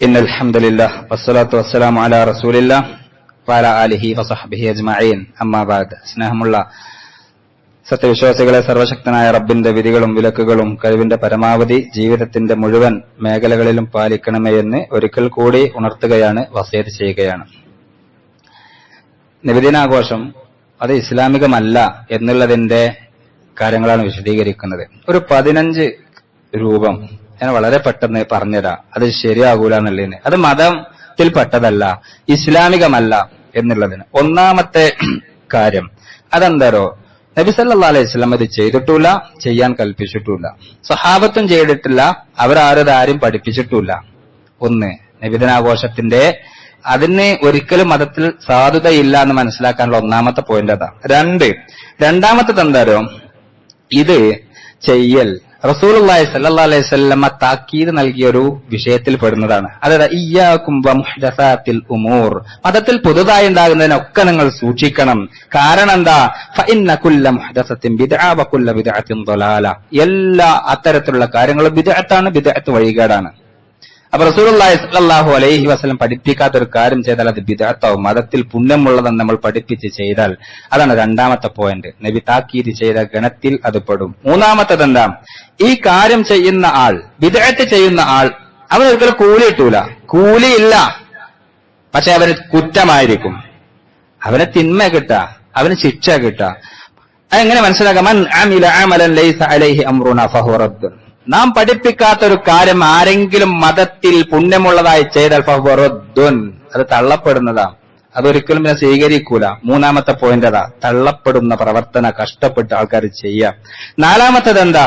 ഇന്നൽ ഹംദുലില്ലാഹ് വസ്സലാത്തു വസ്സലാമു അലാ റസൂലില്ലാഹ് വഅലാ ആലിഹി വസഹ്ബിഹി അജ്മഈൻ. അമ്മാ ബഅദ്. സ്നേഹമുള്ള സത്യവിശ്വാസികളെ, സർവശക്തനായ റബ്ബിന്റെ വിധികളും വിലക്കുകളും കഴിവിന്റെ പരമാവധി ജീവിതത്തിന്റെ മുഴുവൻ മേഖലകളിലും പാലിക്കണമേ എന്ന് ഒരിക്കൽ കൂടി ഉണർത്തുകയാണ്, വസിയത്ത് ചെയ്യുകയാണ്. നബിദിനാഘോഷം അത് ഇസ്ലാമികമല്ല എന്നുള്ളതിന്റെ കാര്യങ്ങളാണ് വിശദീകരിക്കുന്നത്. ഒരു 15 രൂപം ഞാൻ വളരെ പെട്ടെന്ന് പറഞ്ഞുതരാം, അത് ശരിയാകൂല എന്നുള്ളതിന്. അത് മതത്തിൽപ്പെട്ടതല്ല, ഇസ്ലാമികമല്ല എന്നുള്ളതിന്. ഒന്നാമത്തെ കാര്യം അതെന്താരോ, നബി സല്ലല്ലാഹു അലൈഹി വസല്ലം ഇത് ചെയ്തിട്ടില്ല, ചെയ്യാൻ കൽപ്പിച്ചിട്ടില്ല, സ്വഹാബത്തും ചെയ്തിട്ടില്ല, അവരാരും പഠിപ്പിച്ചിട്ടില്ല. ഒന്ന്, നബിദിനാഘോഷത്തിന്റെ അതിന് ഒരിക്കലും മതത്തിൽ സാധുതയില്ല എന്ന് മനസ്സിലാക്കാനുള്ള ഒന്നാമത്തെ പോയിന്റ് അതാ. രണ്ടാമത്തത് എന്താരോ, ഇത് ചെയ്യൽ റസൂലുള്ളാഹി സ്വല്ലല്ലാഹു അലൈഹി വസല്ലം താക്കീത് നൽകിയ ഒരു വിഷയത്തിൽ പെടുന്നതാണ്. അതായത് ഇയ്യാകും വമുഹ്ദസാത്തിൽ ഉമൂർ, മതത്തിൽ പുതുതായി ഉണ്ടാകുന്നതിനൊക്കെ നിങ്ങൾ സൂക്ഷിക്കണം. കാരണം എന്താ, ഫഇന്ന കുല്ല മുഹ്ദസത്തിൻ ബിദ്അ വകുല്ല ബിദ്അത്തിൻ ളലാല, എല്ലാ അത്തരത്തിലുള്ള കാര്യങ്ങളും ബിദ്അത്താണ്, ബിദ്അത്ത് വഴികേടാണ്. അപ്പൊ റസൂലുള്ളാഹി സ്വല്ലല്ലാഹു അലൈഹി വസല്ലം പഠിപ്പിക്കാത്ത ഒരു കാര്യം ചെയ്താൽ അത് ബിദ്അത്താവും. മതത്തിൽ പുണ്യമുള്ളതെന്ന് നമ്മൾ പഠിപ്പിച്ച് ചെയ്താൽ അതാണ് രണ്ടാമത്തെ പോയിന്റ്. നബി താക്കീത് ചെയ്ത ഗണത്തിൽ അത് പെടും. മൂന്നാമത്തത് എന്താ, ഈ കാര്യം ചെയ്യുന്ന ആൾ, ബിദ്അത്ത് ചെയ്യുന്ന ആൾ, അവനൊരിക്കലും കൂലി കിട്ടൂല, കൂലിയില്ല, പക്ഷെ അവന് കുറ്റമായിരിക്കും, അവന് തിന്മ കിട്ടാ, അവന് ശിക്ഷ കിട്ടാ. അതെങ്ങനെ മനസ്സിലാക്കാം? മൻ അമില അമലൻ ലൈസ അലൈഹി അംറുനാ ഫഹുവ റദ്ദുൻ, നാം പഠിപ്പിക്കാത്തൊരു കാര്യം ആരെങ്കിലും മതത്തിൽ പുണ്യമുള്ളതായി ചെയ്താൽ ഫഹുവ റദ്ദുൻ, അത് തള്ളപ്പെടുന്നതാണ്, അതൊരിക്കലും ഞാൻ സ്വീകരിക്കൂല. മൂന്നാമത്തെ പോയിന്റ് അതാ, തള്ളപ്പെടുന്ന പ്രവർത്തന കഷ്ടപ്പെട്ട് ആൾക്കാർ ചെയ്യാം. നാലാമത്തത് എന്താ,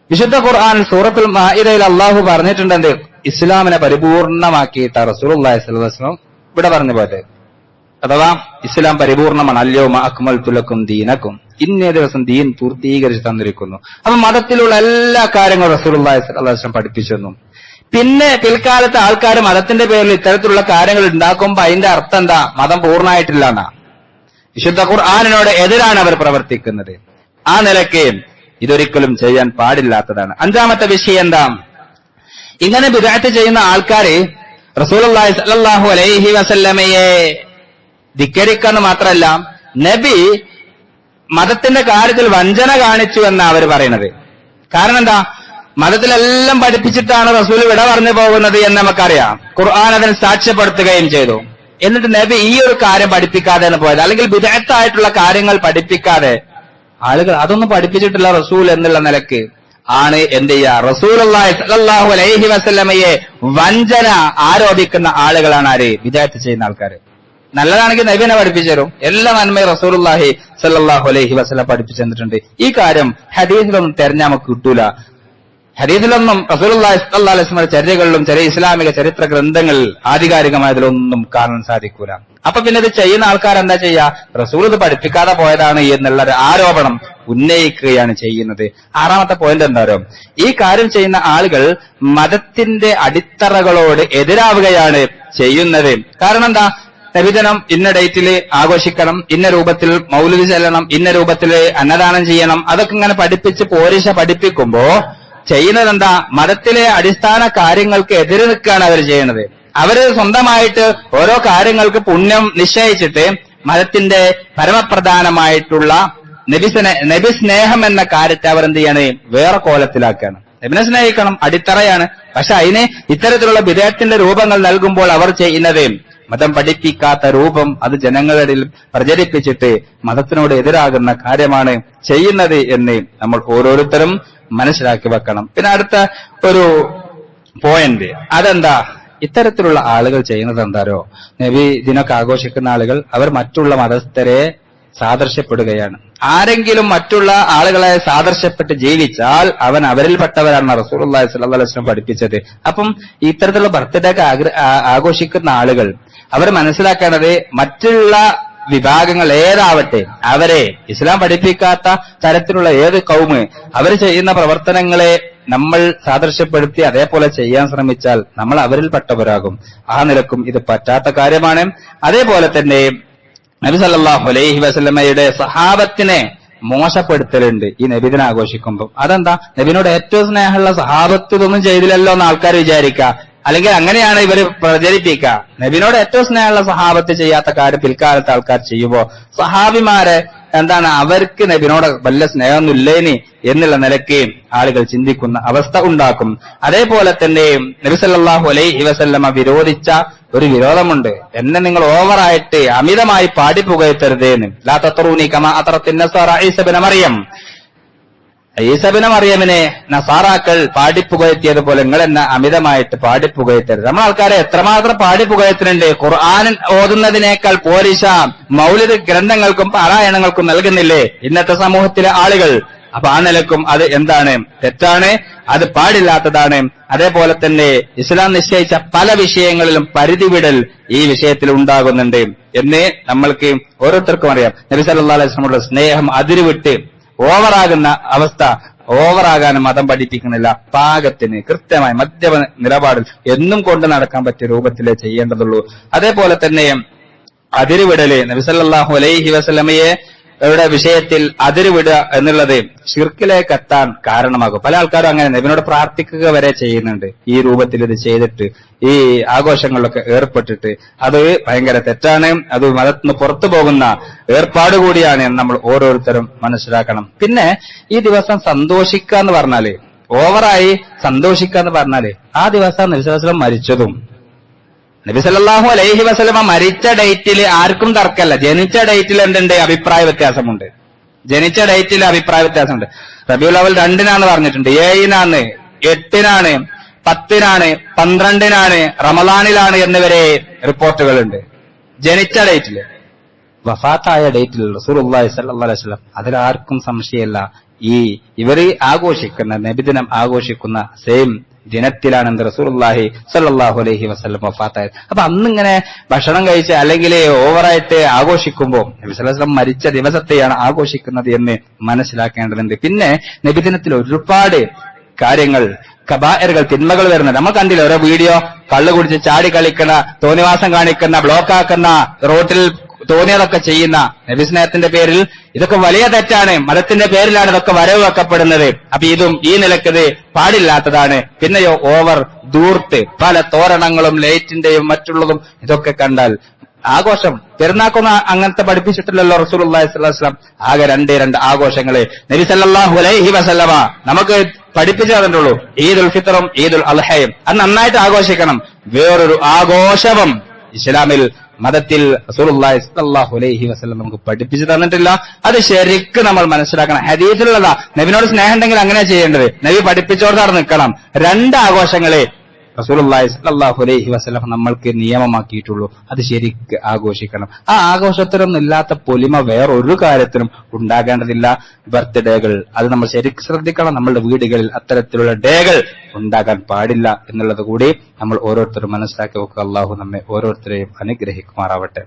വിശുദ്ധ ഖുർആൻ സൂറത്തുൽ മാഇദയിൽ അള്ളാഹു പറഞ്ഞിട്ടുണ്ട്, ഇസ്ലാമിനെ പരിപൂർണമാക്കിയിട്ട റസൂലുള്ളാഹി സ്വല്ലല്ലാഹു അലൈഹി വസല്ലം ഇവിടെ പറഞ്ഞ പോലെ, അഥവാ ഇസ്ലാം പരിപൂർണമാണ്. അൽയൗമ അക്മൽതു ലക്കും ദീനക്കും, ഇന്നേ ദിവസം ദീൻ പൂർത്തീകരിച്ച് തന്നിരിക്കുന്നു. അപ്പൊ മതത്തിലുള്ള എല്ലാ കാര്യങ്ങളും റസൂലുള്ളാഹി സ്വല്ലല്ലാഹു അലൈഹി വസല്ലം പഠിപ്പിച്ചു തന്നു. പിന്നെ പിൽക്കാലത്ത് ആൾക്കാർ മതത്തിന്റെ പേരിൽ ഇത്തരത്തിലുള്ള കാര്യങ്ങൾ ഉണ്ടാക്കുമ്പോ അതിന്റെ അർത്ഥം എന്താ, മതം പൂർണ്ണമായിട്ടില്ല എന്നാ, വിശുദ്ധ ഖുർആനിനോട് എതിരാണ് അവർ പ്രവർത്തിക്കുന്നത്. ആ നിലയ്ക്ക് ഇതൊരിക്കലും ചെയ്യാൻ പാടില്ലാത്തതാണ്. അഞ്ചാമത്തെ വിഷയം എന്താ, ഇങ്ങനെ ബിദ്അത്ത് ചെയ്യുന്ന ആൾക്കാര് റസൂലുള്ളാഹി സ്വല്ലല്ലാഹു അലൈഹി വസല്ലമയെ ധിക്കരിക്കാന്ന് മാത്രമല്ല, നബി മതത്തിന്റെ കാര്യത്തിൽ വഞ്ചന കാണിച്ചു എന്നാണ് അവർ പറയുന്നത്. കാരണം എന്താ, മതത്തിലെല്ലാം പഠിപ്പിച്ചിട്ടാണ് റസൂൽ വിട പറഞ്ഞു പോകുന്നത് എന്ന് നമുക്കറിയാം. ഖുർആൻ അതിന് സാക്ഷ്യപ്പെടുത്തുകയും ചെയ്തു. എന്നിട്ട് നബി ഈ ഒരു കാര്യം പഠിപ്പിക്കാതെയാണ് പോയത്, അല്ലെങ്കിൽ ബിദ്അത്തായിട്ടുള്ള കാര്യങ്ങൾ പഠിപ്പിക്കാതെ ആളുകൾ അതൊന്നും പഠിപ്പിച്ചിട്ടില്ല റസൂൽ എന്നുള്ള നിലക്ക് ആണ് എന്ത് ചെയ്യുക, റസൂലുള്ളാഹി സ്വല്ലല്ലാഹു അലൈഹി വസല്ലമയെ വഞ്ചന ആരോപിക്കുന്ന ആളുകളാണ് ആര്, ബിദ്അത്ത് ചെയ്യുന്ന ആൾക്കാർ. നല്ലതാണെങ്കിൽ നബിനെ പഠിപ്പിച്ചു തരും, എല്ലാ നന്മയും റസൂലുള്ളാഹി സ്വല്ലല്ലാഹു അലൈഹി വസല്ലം പഠിപ്പിച്ചു തന്നിട്ടുണ്ട്. ഈ കാര്യം ഹദീസിലൊന്നും തെരഞ്ഞാൽ നമുക്ക് കിട്ടൂല. ഹദീസിലൊന്നും റസൂലുള്ളാഹി സ്വല്ലല്ലാഹു അലൈഹി വസല്ലം ചര്യകളിലും ചെറിയ ഇസ്ലാമിക ചരിത്ര ഗ്രന്ഥങ്ങളിൽ ആധികാരികമായതിലൊന്നും കാണാൻ സാധിക്കൂല. അപ്പൊ പിന്നെ ഇത് ചെയ്യുന്ന ആൾക്കാർ എന്താ ചെയ്യാ, റസൂൽ ഇത് പഠിപ്പിക്കാതെ പോയതാണ് എന്നുള്ള ഒരു ആരോപണം ഉന്നയിക്കുകയാണ് ചെയ്യുന്നത്. ആറാമത്തെ പോയിന്റ് എന്താരോ, ഈ കാര്യം ചെയ്യുന്ന ആളുകൾ മതത്തിന്റെ അടിത്തറകളോട് എതിരാവുകയാണ് ചെയ്യുന്നത്. കാരണം എന്താ, നബിദിനം ഇന്ന ഡേറ്റില് ആഘോഷിക്കണം, ഇന്ന രൂപത്തിൽ മൗലിദ് ചെല്ലണം, ഇന്ന രൂപത്തില് അന്നദാനം ചെയ്യണം, അതൊക്കെ ഇങ്ങനെ പഠിപ്പിച്ച് പോരിശ പഠിപ്പിക്കുമ്പോ ചെയ്യുന്നത് എന്താ, മതത്തിലെ അടിസ്ഥാന കാര്യങ്ങൾക്ക് എതിര് നിൽക്കുകയാണ് അവർ ചെയ്യുന്നത്. അവര് സ്വന്തമായിട്ട് ഓരോ കാര്യങ്ങൾക്ക് പുണ്യം നിശ്ചയിച്ചിട്ട് മതത്തിന്റെ പരമപ്രധാനമായിട്ടുള്ള നബി സ്നേഹം എന്ന കാര്യത്തെ അവർ എന്ത് ചെയ്യാണ്, വേറെ കോലത്തിലാക്കുകയാണ്. നബിനെ സ്നേഹിക്കണം, അടിത്തറയാണ്, പക്ഷെ അതിന് ഇത്തരത്തിലുള്ള ബിദ്അത്തിന്റെ രൂപങ്ങൾ നൽകുമ്പോൾ അവർ ചെയ്യുന്നത് മതം പഠിപ്പിക്കാത്ത രൂപം അത് ജനങ്ങളുടെ പ്രചരിപ്പിച്ചിട്ട് മതത്തിനോട് എതിരാകുന്ന കാര്യമാണ് ചെയ്യുന്നത് എന്ന് നമ്മൾ ഓരോരുത്തരും മനസ്സിലാക്കി വെക്കണം. പിന്നെ അടുത്ത ഒരു പോയിന്റ് അതെന്താ, ഇത്തരത്തിലുള്ള ആളുകൾ ചെയ്യുന്നത് എന്താരോ, നബി ദിനമൊക്കെ ആഘോഷിക്കുന്ന ആളുകൾ അവർ മറ്റുള്ള മതസ്ഥരെ സാദൃശ്യപ്പെടുകയാണ്. ആരെങ്കിലും മറ്റുള്ള ആളുകളെ സാദൃശ്യപ്പെട്ട് ജീവിച്ചാൽ അവൻ അവരിൽപ്പെട്ടവരാണ് റസൂലുള്ളാഹി സ്വല്ലല്ലാഹു അലൈഹി വസല്ലം പഠിപ്പിച്ചത്. അപ്പം ഇത്തരത്തിലുള്ള ബർത്ത്ഡേ ആഘോഷിക്കുന്ന ആളുകൾ അവർ മനസ്സിലാക്കേണ്ടത്, മറ്റുള്ള വിഭാഗങ്ങൾ ഏതാവട്ടെ, അവരെ ഇസ്ലാം പഠിപ്പിക്കാത്ത തരത്തിലുള്ള ഏത് കൗമ് അവർ ചെയ്യുന്ന പ്രവർത്തനങ്ങളെ നമ്മൾ സാദൃശ്യപ്പെടുത്തി അതേപോലെ ചെയ്യാൻ ശ്രമിച്ചാൽ നമ്മൾ അവരിൽപ്പെട്ടവരാകും. ആ നിലക്കും ഇത് പറ്റാത്ത കാര്യമാണ്. അതേപോലെ തന്നെ നബി സല്ലല്ലാഹു അലൈഹി വസല്ലമയുടെ സഹാബത്തിനെ മോശപ്പെടുത്തലുണ്ട് ഈ നബിദിനം ആഘോഷിക്കുമ്പോൾ. അതെന്താ, നബിനോട് ഏറ്റവും സ്നേഹമുള്ള സഹാബത്ത് ഇതൊന്നും ചെയ്തില്ലല്ലോ എന്ന് ആൾക്കാർ വിചാരിക്കുക. അല്ലെങ്കിൽ അങ്ങനെയാണ് ഇവർ പ്രചരിപ്പിക്കുക. നബിനോട് ഏറ്റവും സ്നേഹമുള്ള സഹാബത്ത് ചെയ്യാത്ത കാര്യം പിൽക്കാലത്ത് ആൾക്കാർ ചെയ്യുമ്പോ സഹാബിമാരെ അവർക്ക് നബിനോട് വല്ല സ്നേഹമൊന്നും ഇല്ലേനി എന്നുള്ള നിലയ്ക്ക് ആളുകൾ ചിന്തിക്കുന്ന അവസ്ഥ ഉണ്ടാക്കും. അതേപോലെ തന്നെ നബി സല്ലല്ലാഹു അലൈഹി വസല്ലമ വിരോധിച്ച ഒരു വിരോധമുണ്ട്. എന്നെ നിങ്ങൾ ഓവറായിട്ട് അമിതമായി പാടിപ്പുകയത്തരുതേന്ന്. ലാ തത്റൂനി കമാ അത്റത്തിൻ നസാറ ഈസ ഇബ്നു മറിയം. ഈസ ഇബ്നു മറിയമിനെ നസാറാക്കൾ പാടിപ്പുകയറ്റിയതുപോലെ നിങ്ങൾ എന്നെ അമിതമായിട്ട് പാടിപ്പുകയറ്റരുത്. നമ്മൾ ആൾക്കാരെ എത്രമാത്രം പാടിപ്പുകയറ്റുന്നുണ്ട്. ഖുർആൻ ഓതുന്നതിനേക്കാൾ പോരിശ മൗലിദ് ഗ്രന്ഥങ്ങൾക്കും പാരായണങ്ങൾക്കും നൽകുന്നില്ലേ ഇന്നത്തെ സമൂഹത്തിലെ ആളുകൾ? അപ്പൊ ആ നിലക്കും അത് തെറ്റാണ്, അത് പാടില്ലാത്തതാണ്. അതേപോലെ തന്നെ ഇസ്ലാം നിശ്ചയിച്ച പല വിഷയങ്ങളിലും പരിധിവിടൽ ഈ വിഷയത്തിൽ ഉണ്ടാകുന്നുണ്ട് എന്ന് നമ്മൾക്ക് ഓരോരുത്തർക്കും അറിയാം. നബി സല്ലല്ലാഹു അലൈഹി വസല്ലമയുടെ സ്നേഹം അതിരുവിട്ട് ഓവറാകുന്ന അവസ്ഥ, ഓവറാകാനും മതം പഠിപ്പിക്കുന്നില്ല. പാകത്തിന് കൃത്യമായി മധ്യമ നിലപാടിൽ എന്നും കൊണ്ട് നടക്കാൻ പറ്റിയ രൂപത്തിലേ ചെയ്യേണ്ടതുള്ളൂ. അതേപോലെ തന്നെ അതിരുവിടല് നബി സല്ലല്ലാഹു അലൈഹി വസല്ലമയെ വിഷയത്തിൽ അതിരുവിടുക എന്നുള്ളത് ശിർക്കിലേക്ക് എത്താൻ കാരണമാകും. പല ആൾക്കാരും അങ്ങനെ നബിനോട് പ്രാർത്ഥിക്കുക വരെ ചെയ്യുന്നുണ്ട്. ഈ രൂപത്തിൽ ഇത് ചെയ്തിട്ട് ഈ ആഘോഷങ്ങളിലൊക്കെ ഏർപ്പെട്ടിട്ട് അത് ഭയങ്കര തെറ്റാണ്. അത് മതത്തിന് പുറത്തു പോകുന്ന ഏർപ്പാട് കൂടിയാണ് എന്ന് നമ്മൾ ഓരോരുത്തരും മനസ്സിലാക്കണം. പിന്നെ ഈ ദിവസം സന്തോഷിക്കുക എന്ന് പറഞ്ഞാല്, ഓവറായി സന്തോഷിക്കുക എന്ന് പറഞ്ഞാല്, ആ ദിവസം നബി സല്ലല്ലാഹു അലൈഹി വസല്ലം മരിച്ചതും നബി സല്ലല്ലാഹു അലൈഹി വസല്ലമ മരിച്ച ഡേറ്റിൽ ആർക്കും തർക്കമല്ല. ജനിച്ച ഡേറ്റിൽ അഭിപ്രായ വ്യത്യാസമുണ്ട്. ജനിച്ച ഡേറ്റിൽ അഭിപ്രായ വ്യത്യാസമുണ്ട്. റബീഉൽ അവ്വൽ 2-നാണ് പറഞ്ഞിട്ടുണ്ട്, 7-നാണ്, 8-നാണ്, 10-നാണ്, 12-നാണ്, റമളാനിലാണ് എന്നിവരെ റിപ്പോർട്ടുകളുണ്ട്. ജനിച്ച ഡേറ്റില്. വഫാത്തായ ഡേറ്റിൽ റസൂലുള്ളാഹി സ്വല്ലല്ലാഹു അലൈഹി വസല്ലം അതിലാർക്കും സംശയമല്ല. ഇവര് ആഘോഷിക്കുന്ന നബിദിനം ആഘോഷിക്കുന്ന സെയിം ദിനത്തിലാണ് റസൂലുള്ളാഹി സ്വല്ലല്ലാഹു അലൈഹി വസല്ലം വഫാത്തായത്. അപ്പൊ അന്നിങ്ങനെ ഭക്ഷണം കഴിച്ച് അല്ലെങ്കിൽ ഓവറായിട്ട് ആഘോഷിക്കുമ്പോൾ നബി സല്ലല്ലാഹു അലൈഹി വസല്ലം മരിച്ച ദിവസത്തെയാണ് ആഘോഷിക്കുന്നത് എന്ന് മനസ്സിലാക്കേണ്ടതുണ്ട്. പിന്നെ നബിദിനത്തിൽ ഒരുപാട് കാര്യങ്ങൾ, കബായറുകൾ, തിന്മകൾ വരുന്നുണ്ട്. നമ്മൾ കണ്ടില്ല ഓരോ വീഡിയോ, കള്ളു കുടിച്ച് ചാടി കളിക്കുന്ന, തോന്നിവാസം കാണിക്കുന്ന, ബ്ലോക്കാക്കുന്ന, റോട്ടിൽ തോന്നിയതൊക്കെ ചെയ്യുന്ന നബിസ്നേഹത്തിന്റെ പേരിൽ ഇതൊക്കെ വലിയ തെറ്റാണ്. മതത്തിന്റെ പേരിലാണ് ഇതൊക്കെ വരവ് വെക്കപ്പെടുന്നത്. അപ്പൊ ഇതും ഈ നിലക്കത് പാടില്ലാത്തതാണ്. പിന്നെയോ ഓവർ ദൂർത്ത് പല തോരണങ്ങളും ലൈറ്റിന്റെയും മറ്റുള്ളതും ഇതൊക്കെ കണ്ടാൽ ആഘോഷം പെരുന്നാക്കൊന്നും അങ്ങനത്തെ പഠിപ്പിച്ചിട്ടില്ലല്ലോ റസൂലുള്ളാഹി സ്വല്ലല്ലാഹു അലൈഹി വസല്ലം. ആകെ രണ്ട് ആഘോഷങ്ങളെ നബി സല്ലല്ലാഹു അലൈഹി വസല്ലമ നമുക്ക് പഠിപ്പിച്ചു തന്നിട്ടുള്ളൂ. ഈദുൽ ഫിത്റും ഈദുൽ അൽഹയും. അത് നന്നായിട്ട് ആഘോഷിക്കണം. വേറൊരു ആഘോഷവും ഇസ്ലാമിൽ മതത്തിൽ റസൂലുള്ളാഹി സ്വല്ലല്ലാഹു അലൈഹി വസല്ലം നമുക്ക് പഠിപ്പിച്ചു തന്നിട്ടില്ല. അത് ശരിക്കും നമ്മൾ മനസ്സിലാക്കണം. ഹദീസിലുള്ളതാ. നബിനോട് സ്നേഹം ഉണ്ടെങ്കിൽ അങ്ങനെ ചെയ്യേണ്ടത്. നബി പഠിപ്പിച്ചോർക്കാർ നിൽക്കണം. 2 ആഘോഷങ്ങളെ റസൂലുള്ളാഹി സ്വല്ലല്ലാഹു അലൈഹി വസല്ലം നമ്മൾക്ക് നിയമമാക്കിയിട്ടുള്ളൂ. അത് ശരിക്ക് ആഘോഷിക്കണം. ആ ആഘോഷത്തിനൊന്നും ഇല്ലാത്ത പൊലിമ വേറൊരു കാര്യത്തിനും ഉണ്ടാകേണ്ടതില്ല. ബർത്ത്ഡേകൾ അത് നമ്മൾ ശരിക്കും ശ്രദ്ധിക്കണം. നമ്മളുടെ വീടുകളിൽ അത്തരത്തിലുള്ള ഡേകൾ ഉണ്ടാകാൻ പാടില്ല എന്നുള്ളത് കൂടി നമ്മൾ ഓരോരുത്തരും മനസ്സിലാക്കി വെക്കുക. അള്ളാഹു നമ്മെ ഓരോരുത്തരെയും അനുഗ്രഹിക്കുമാറാവട്ടെ.